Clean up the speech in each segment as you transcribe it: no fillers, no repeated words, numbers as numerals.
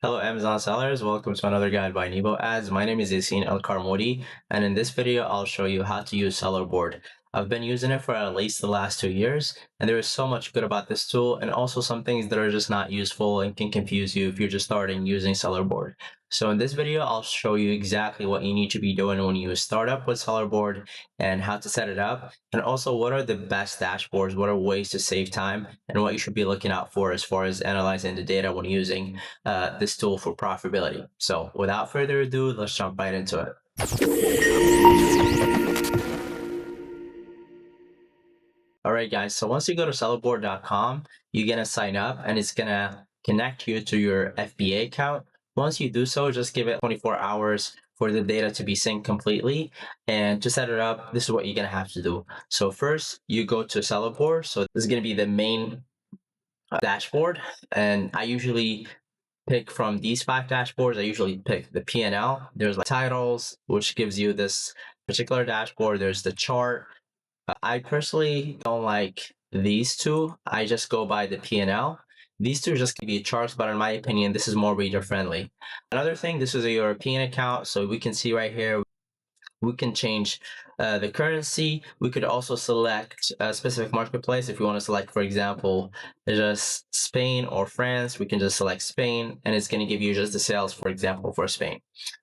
Hello Amazon sellers, welcome to another guide by Nebo Ads. My name is Yassine El Karmoudi, and in this video I'll show you how to use Sellerboard. I've been using it for at least the last 2 years, and there is so much good about this tool and also some things that are just not useful and can confuse you if you're just starting using Sellerboard. So in this video I'll show you exactly what you need to be doing when you start up with Sellerboard and how to set it up, and also what are the best dashboards, what are ways to save time, and what you should be looking out for as far as analyzing the data when using this tool for profitability. So without further ado, let's jump right into it. All right, guys. So once you go to sellerboard.com, you're going to sign up and it's going to connect you to your FBA account. Once you do so, just give it 24 hours for the data to be synced completely. And to set it up, this is what you're going to have to do. So first, you go to Sellerboard. So this is going to be the main dashboard. And I usually pick from these 5 dashboards. I usually pick the P&L. There's like titles, which gives you this particular dashboard. There's the chart. I personally don't like these two. I just go by the P&L. These two just give you charts, but in my opinion, this is more reader friendly. Another thing, this is a European account. So we can see right here, we can change the currency. We could also select a specific marketplace. If you want to select, for example, just Spain or France, we can just select Spain and it's going to give you just the sales, for example, for Spain.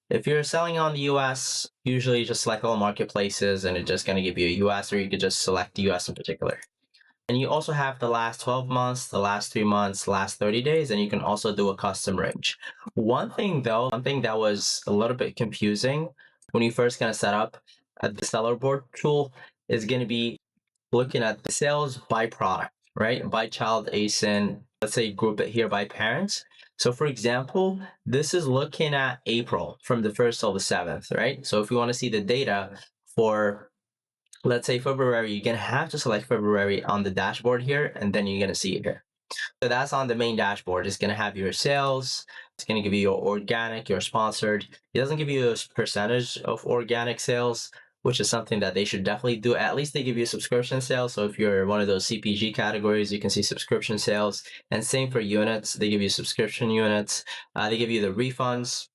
If you're selling on the US, usually just select all marketplaces and it's just going to give you a US, or you could just select the US in particular. And you also have the last 12 months, the last 3 months, last 30 days, and you can also do a custom range. One thing that was a little bit confusing when you first gonna set up the Sellerboard tool is gonna be looking at the sales by product, right? By child ASIN, let's say group it here by parents. So for example, this is looking at April from the 1st till the 7th, right? So if you want to see the data for, let's say, February, you're going to have to select February on the dashboard here, and then you're going to see it here. So that's on the main dashboard. It's going to have your sales. It's going to give you your organic, your sponsored. It doesn't give you a percentage of organic sales, which is something that they should definitely do. At least they give you subscription sales. So if you're one of those CPG categories, you can see subscription sales. And same for units. They give you subscription units. They give you the refunds,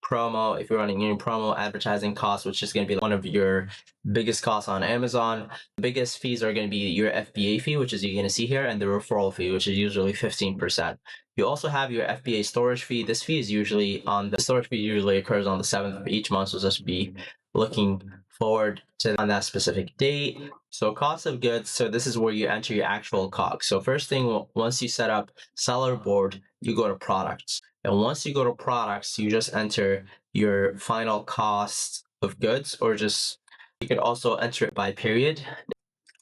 promo, if you're running any promo, advertising costs, which is going to be one of your biggest costs on Amazon. The biggest fees are going to be your FBA fee, which is you're going to see here, and the referral fee, which is usually 15%. You also have your FBA storage fee. This fee is usually the storage fee usually occurs on the 7th of each month, so just be looking forward to on that specific date. So cost of goods, so this is where you enter your actual COGS. So first thing, once you set up Sellerboard, you go to products. And once you go to products, you just enter your final cost of goods, or just, you could also enter it by period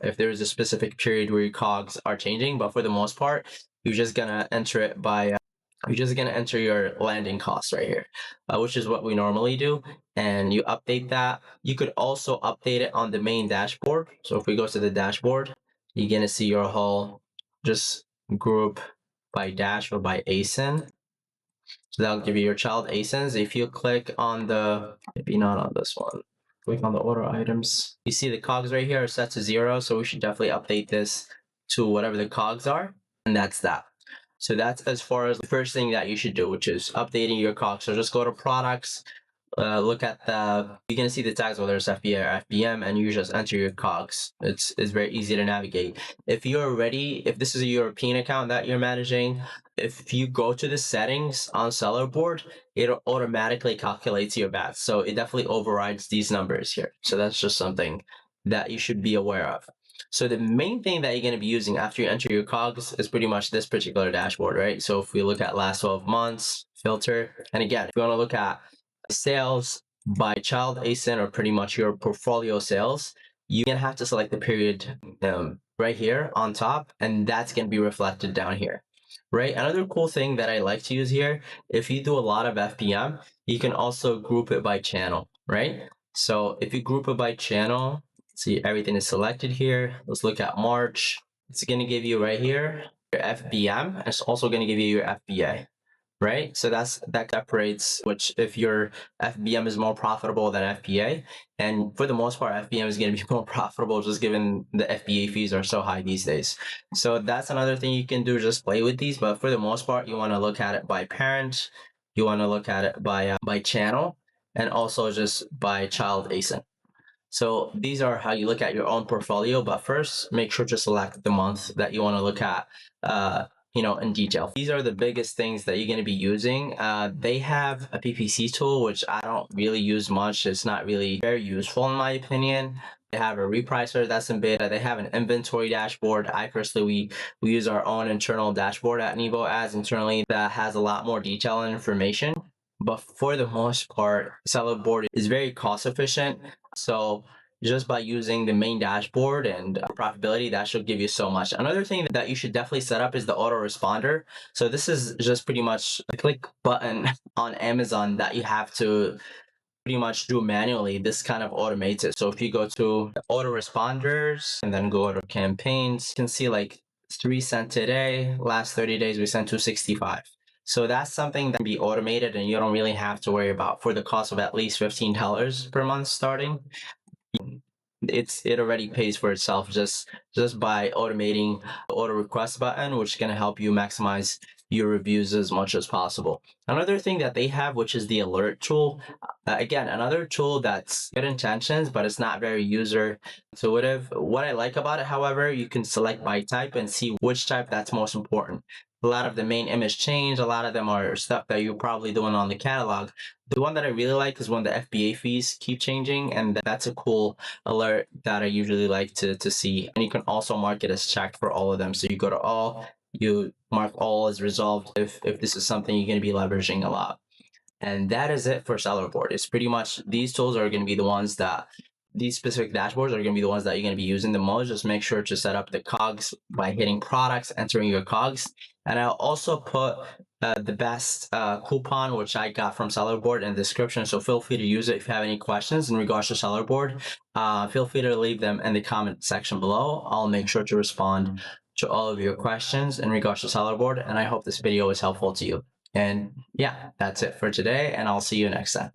if there is a specific period where your COGS are changing. But for the most part, you're just gonna enter it by, you're just gonna enter your landing costs right here, which is what we normally do. And you update that. You could also update it on the main dashboard. So if we go to the dashboard, you're gonna see your whole just group by dash or by ASIN. So that'll give you your child ASINs. If you click on the, maybe not on this one, click on the order items, you see the COGS right here are set to 0. So we should definitely update this to whatever the COGS are. And that's that. So that's as far as the first thing that you should do, which is updating your COGS. So just go to products, look at you're going to see the tags, whether it's FBA or FBM, and you just enter your COGS. It's very easy to navigate. If this is a European account that you're managing, if you go to the settings on Sellerboard, it automatically calculates your VAT. So it definitely overrides these numbers here. So that's just something that you should be aware of. So the main thing that you're going to be using after you enter your COGS is pretty much this particular dashboard, right? So if we look at last 12 months, filter, and again, if you want to look at sales by child ASIN, or pretty much your portfolio sales, you're going to have to select the period right here on top, and that's going to be reflected down here. Right. Another cool thing that I like to use here, if you do a lot of FBM, you can also group it by channel, right? So if you group it by channel, see everything is selected here. Let's look at March. It's going to give you right here your FBM. It's also going to give you your FBA, right? So that separates which, if your FBM is more profitable than FBA. And for the most part, FBM is going to be more profitable, just given the FBA fees are so high these days. So that's another thing you can do, just play with these. But for the most part, you want to look at it by parent. You want to look at it by channel and also just by child ASIN. So these are how you look at your own portfolio, but first make sure to select the month that you want to look at, in detail. These are the biggest things that you're going to be using. They have a PPC tool, which I don't really use much. It's not really very useful in my opinion. They have a repricer that's in beta. They have an inventory dashboard. I personally, we use our own internal dashboard at Nevo Ads internally that has a lot more detail and information. But for the most part, Sellerboard is very cost efficient. So just by using the main dashboard and profitability, that should give you so much. Another thing that you should definitely set up is the autoresponder. So this is just pretty much a click button on Amazon that you have to pretty much do manually. This kind of automates it. So if you go to autoresponders and then go to campaigns, you can see like 3 cents today, last 30 days we sent 265. So that's something that can be automated and you don't really have to worry about for the cost of at least $15 per month starting. It already pays for itself just by automating the auto request button, which is going to help you maximize your reviews as much as possible. Another thing that they have, which is the alert tool. Again, another tool that's good intentions, but it's not very user intuitive. What I like about it, however, you can select by type and see which type that's most important. A lot of the main image change, a lot of them are stuff that you're probably doing on the catalog. The one that I really like is when the FBA fees keep changing, and that's a cool alert that I usually like to see. And you can also mark it as checked for all of them. So you go to all, you mark all as resolved if this is something you're going to be leveraging a lot. And that is it for Sellerboard. It's pretty much these tools are going to be the ones that these specific dashboards are going to be the ones that you're going to be using the most. Just make sure to set up the COGS by hitting products, entering your COGS. And I'll also put the best coupon, which I got from Sellerboard in the description. So feel free to use it if you have any questions in regards to Sellerboard. Feel free to leave them in the comment section below. I'll make sure to respond to all of your questions in regards to Sellerboard. And I hope this video was helpful to you. And yeah, that's it for today. And I'll see you next time.